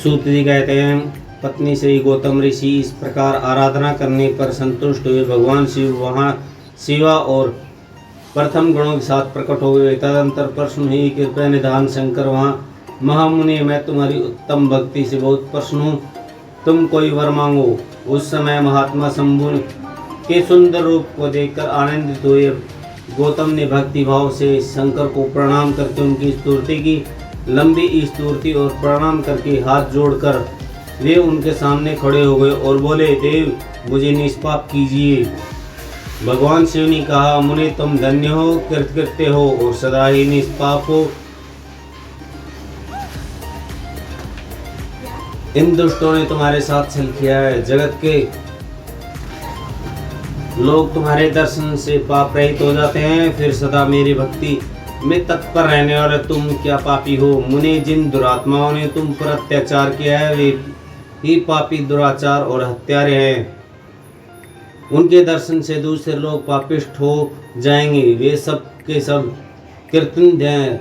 सूत जी कहते हैं, पत्नी से ही गौतम ऋषि इस प्रकार आराधना करने पर संतुष्ट हुए। भगवान शिव वहाँ शिवा और प्रथम गुणों के साथ प्रकट हो गए। तदंतर प्रश्न हुई, कृपया निधान शंकर वहाँ, महामुनि मैं तुम्हारी उत्तम भक्ति से बहुत प्रसन्न हूँ, तुम कोई वर मांगो। उस समय महात्मा शंभु के सुंदर रूप को देखकर आनंदित हुए। गौतम ने भक्ति भाव से शंकर को प्रणाम करके उनकी स्तुति की। लंबी स्तुति और प्रणाम करके हाथ जोड़कर वे उनके सामने खड़े हो गए और बोले, देव मुझे निष्पाप कीजिए। भगवान शिव ने कहा, मुनि तुम धन्य हो, कृतकृत्य हो और सदा ही निष्पाप हो। इन दुष्टों ने तुम्हारे साथ छल किया है। जगत के लोग तुम्हारे दर्शन से पाप रहित हो जाते हैं, फिर सदा मेरी भक्ति में तत्पर रहने वाले तुम क्या पापी हो। मुनि जिन दुरात्माओं ने तुम पर अत्याचार किया है वे ही पापी, दुराचार और हत्यारे हैं। उनके दर्शन से दूसरे लोग पापिष्ठ हो जाएंगे। वे सब के सब कृतघ्न हैं,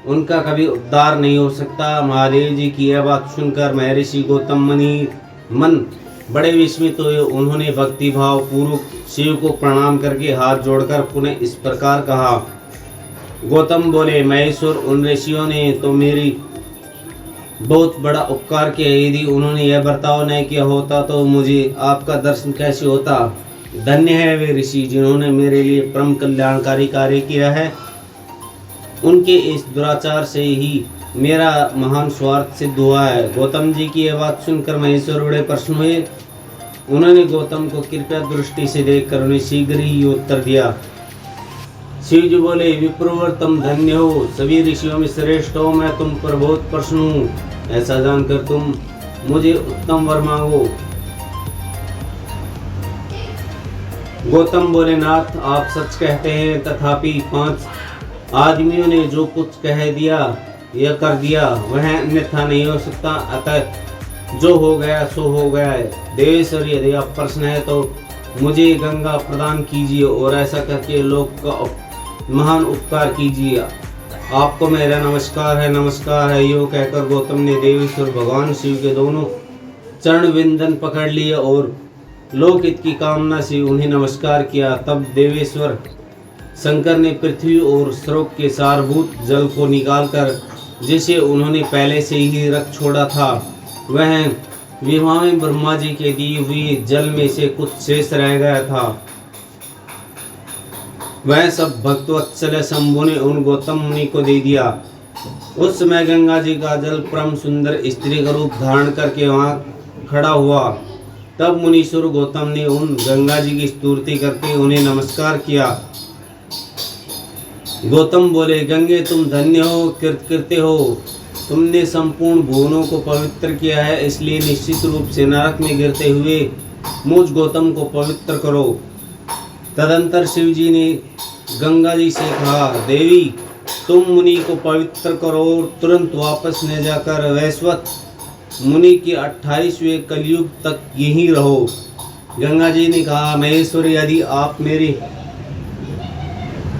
उनका कभी उद्धार नहीं हो सकता। महादेव जी की यह बात सुनकर महर्षि गौतम मुनि मन बड़े विस्मित हुए। उन्होंने भक्ति भाव पूर्वक शिव को प्रणाम करके हाथ जोड़कर पुनः इस प्रकार कहा। गौतम बोले, महेश्वर उन ऋषियों ने तो मेरी बहुत बड़ा उपकार किया। यदि उन्होंने यह बर्ताव नहीं किया होता तो मुझे आपका दर्शन कैसे होता। धन्य है वे ऋषि जिन्होंने मेरे लिए परम कल्याणकारी कार्य किया है। उनके इस दुराचार से ही मेरा महान स्वार्थ सिद्ध हुआ है। गौतम जी की यह बात सुनकर महेश्वर बड़े प्रसन्न हुए। उन्होंने गौतम को कृपया दृष्टि से देखकर उन्हें शीघ्र ही उत्तर दिया। शिव जी बोले, विप्रवर तुम धन्य हो, सभी ऋषियों में श्रेष्ठ हो, मैं तुम पर बहुत प्रसन्न हूँ। ऐसा जानकर तुम मुझे उत्तम वर मांगो। गौतम बोले, नाथ आप सच कहते हैं, तथापि 5 आदमियों ने जो कुछ कह दिया यह कर दिया वह अन्यथा नहीं हो सकता। अतः जो हो गया सो हो गया है। देवेश्वर यदि आप प्रसन्न है तो मुझे गंगा प्रदान कीजिए और ऐसा करके लोक का महान उपकार कीजिए। आपको मेरा नमस्कार है। यो कहकर गौतम ने देवेश्वर भगवान शिव के दोनों चरण विंदन पकड़ लिए और लोकहित की कामना से उन्हें नमस्कार किया। तब देवेश्वर शंकर ने पृथ्वी और स्रोत के सारभूत जल को निकालकर, जिसे उन्होंने पहले से ही रख छोड़ा था, वह विवाह में ब्रह्मा जी के दिए हुए जल में से कुछ शेष रह गया था, वह सब भक्तवत्सल शंभु ने उन गौतम मुनि को दे दिया। उस समय गंगा जी का जल परम सुंदर स्त्री का रूप धारण करके वहाँ खड़ा हुआ। तब मुनीश्वर गौतम ने उन गंगा जी की स्तुति करके उन्हें नमस्कार किया। गौतम बोले, गंगे तुम धन्य हो, कृतकृत्य हो, तुमने संपूर्ण भुवनों को पवित्र किया है, इसलिए निश्चित रूप से नरक में गिरते हुए मुझ गौतम को पवित्र करो। तदंतर शिव जी ने गंगा जी से कहा, देवी तुम मुनि को पवित्र करो और तुरंत वापस न जाकर वैश्वत मुनि के 28वें कलयुग तक यहीं रहो। गंगा जी ने कहा, महेश्वर यदि आप मेरे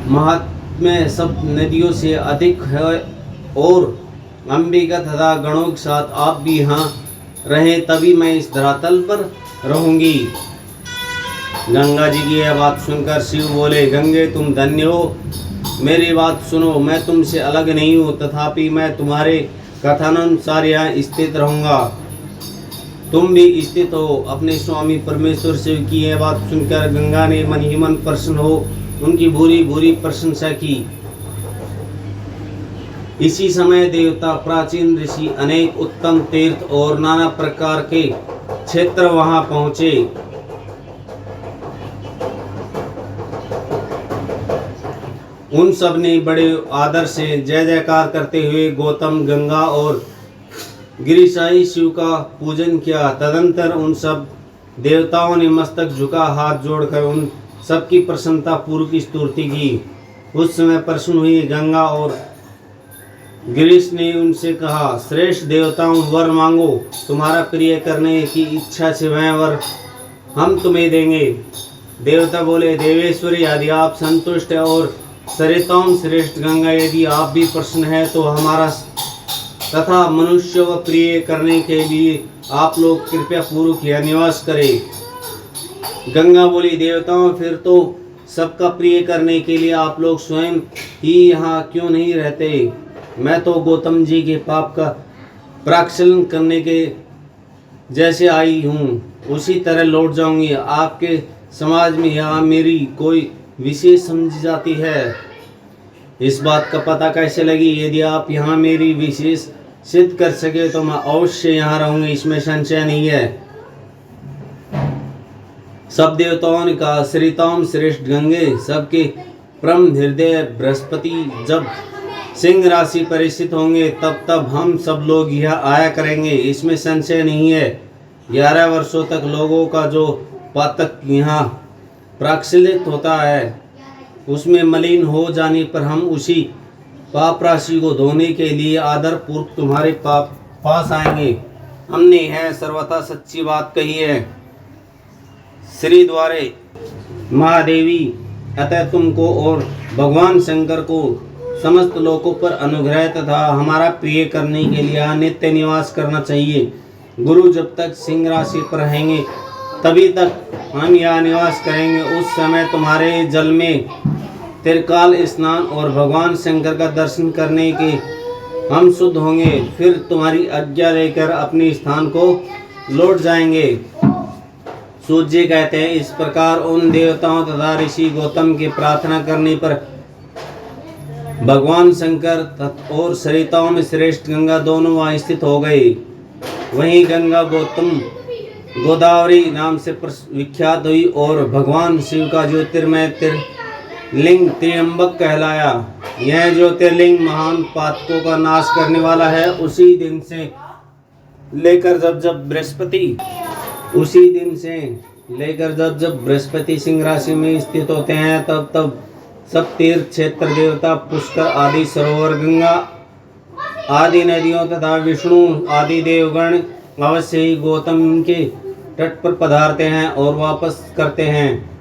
महात्म्य सब नदियों से अधिक है और अंबिका तथा गणों के साथ आप भी यहाँ रहें, तभी मैं इस धरातल पर रहूंगी। गंगा जी की यह बात सुनकर शिव बोले, गंगे तुम धन्य हो, मेरी बात सुनो, मैं तुमसे अलग नहीं हूँ, तथापि मैं तुम्हारे कथनानुसार यहाँ स्थित रहूँगा। तुम भी स्थित हो। अपने स्वामी परमेश्वर शिव की यह बात सुनकर गंगा ने मन ही मन प्रसन्न हो उनकी भूरी भूरी प्रशंसा की। इसी समय देवता, प्राचीन ऋषि, अनेक उत्तम तीर्थ और नाना प्रकार के क्षेत्र वहां पहुंचे। उन सब ने बड़े आदर से जय जयकार करते हुए गौतम, गंगा और गिरिशाई शिव का पूजन किया। तदंतर उन सब देवताओं ने मस्तक झुका हाथ जोड़कर उन सबकी प्रसन्नता पूर्व की स्तुति की। उस समय प्रसन्न हुई गंगा और गिरीश ने उनसे कहा, श्रेष्ठ देवताओं वर मांगो, तुम्हारा प्रिय करने की इच्छा से वह वर हम तुम्हें देंगे। देवता बोले, देवेश्वर यदि आप संतुष्ट है और सरिताओं श्रेष्ठ गंगा यदि आप भी प्रसन्न है तो हमारा तथा मनुष्य को प्रिय करने के लिए आप लोग कृपया पूर्वक यहाँ निवास करें। गंगा बोली, देवताओं फिर तो सबका प्रिय करने के लिए आप लोग स्वयं ही यहाँ क्यों नहीं रहते? मैं तो गौतम जी के पाप का प्रायश्चित करने के जैसे आई हूँ उसी तरह लौट जाऊंगी। आपके समाज में यहाँ मेरी कोई विशेष समझी जाती है, इस बात का पता कैसे लगी? यदि आप यहाँ मेरी विशेष सिद्ध कर सके तो मैं अवश्य यहाँ रहूंगी, इसमें संशय नहीं है। सब देवताओं ने कहा, श्रीताम श्रेष्ठ गंगे, सबके परम हृदय बृहस्पति जब सिंह राशि पर स्थित होंगे तब हम सब लोग यहाँ आया करेंगे, इसमें संशय नहीं है। 11 वर्षों तक लोगों का जो पातक यहाँ प्रायश्चित होता है उसमें मलिन हो जाने पर हम उसी पाप राशि को धोने के लिए आदर पूर्वक तुम्हारे पास आएंगे। हमने यह सर्वथा सच्ची बात कही है। श्री द्वारे महादेवी, अतः तुमको और भगवान शंकर को समस्त लोकों पर अनुग्रह तथा हमारा प्रिय करने के लिए यहाँ नित्य निवास करना चाहिए। गुरु जब तक सिंह राशि पर रहेंगे तभी तक हम यहाँ निवास करेंगे। उस समय तुम्हारे जल में त्रिकाल स्नान और भगवान शंकर का दर्शन करने के हम शुद्ध होंगे, फिर तुम्हारी आज्ञा लेकर अपने स्थान को लौट जाएंगे। सूर्य कहते हैं, इस प्रकार उन देवताओं तथा ऋषि गौतम की प्रार्थना करने पर भगवान शंकर और सरिताओं में श्रेष्ठ गंगा दोनों वहाँ स्थित हो गए। वहीं गंगा गोदावरी नाम से विख्यात हुई और भगवान शिव का ज्योतिर्मय लिंग त्र्यंबक कहलाया। यह ज्योतिर्लिंग महान पातकों का नाश करने वाला है। उसी दिन से लेकर जब बृहस्पति सिंह राशि में स्थित होते हैं तब सब तीर्थ क्षेत्र देवता, पुष्कर आदि सरोवर, गंगा आदि नदियों तथा विष्णु आदि देवगण अवश्य ही गौतम के तट पर पधारते हैं और वापस करते हैं।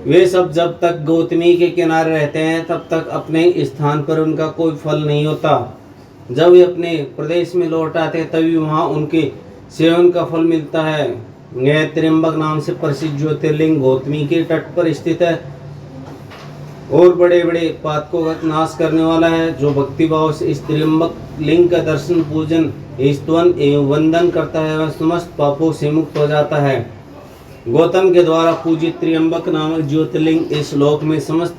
वे सब जब तक गौतमी के किनारे रहते हैं तब तक अपने स्थान पर उनका कोई फल नहीं होता। जब वे अपने प्रदेश में लौट आते हैं तभी वहाँ उनके सेवन का फल मिलता है। यह त्र्यंबक नाम से प्रसिद्ध ज्योतिर्लिंग गौतमी के तट पर स्थित है और बड़े बड़े पातकों का नाश करने वाला है। जो भक्ति भाव से इस त्र्यंबक लिंग का दर्शन, पूजन, स्तवन एवं वंदन करता है वह समस्त पापों से मुक्त हो जाता है। गौतम के द्वारा पूजित त्र्यंबक नामक ज्योतिर्लिंग इस लोक में समस्त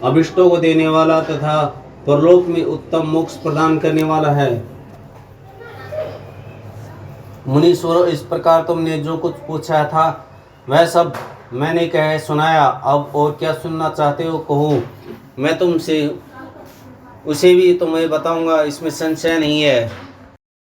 अभिष्टों को देने वाला तथा परलोक में उत्तम मोक्ष प्रदान करने वाला है। मुनीश्वरों, इस प्रकार तुमने जो कुछ पूछा था वह सब मैंने कह सुनाया। अब और क्या सुनना चाहते हो कहो, मैं तुमसे उसे भी तुम्हें बताऊंगा, इसमें संशय नहीं है।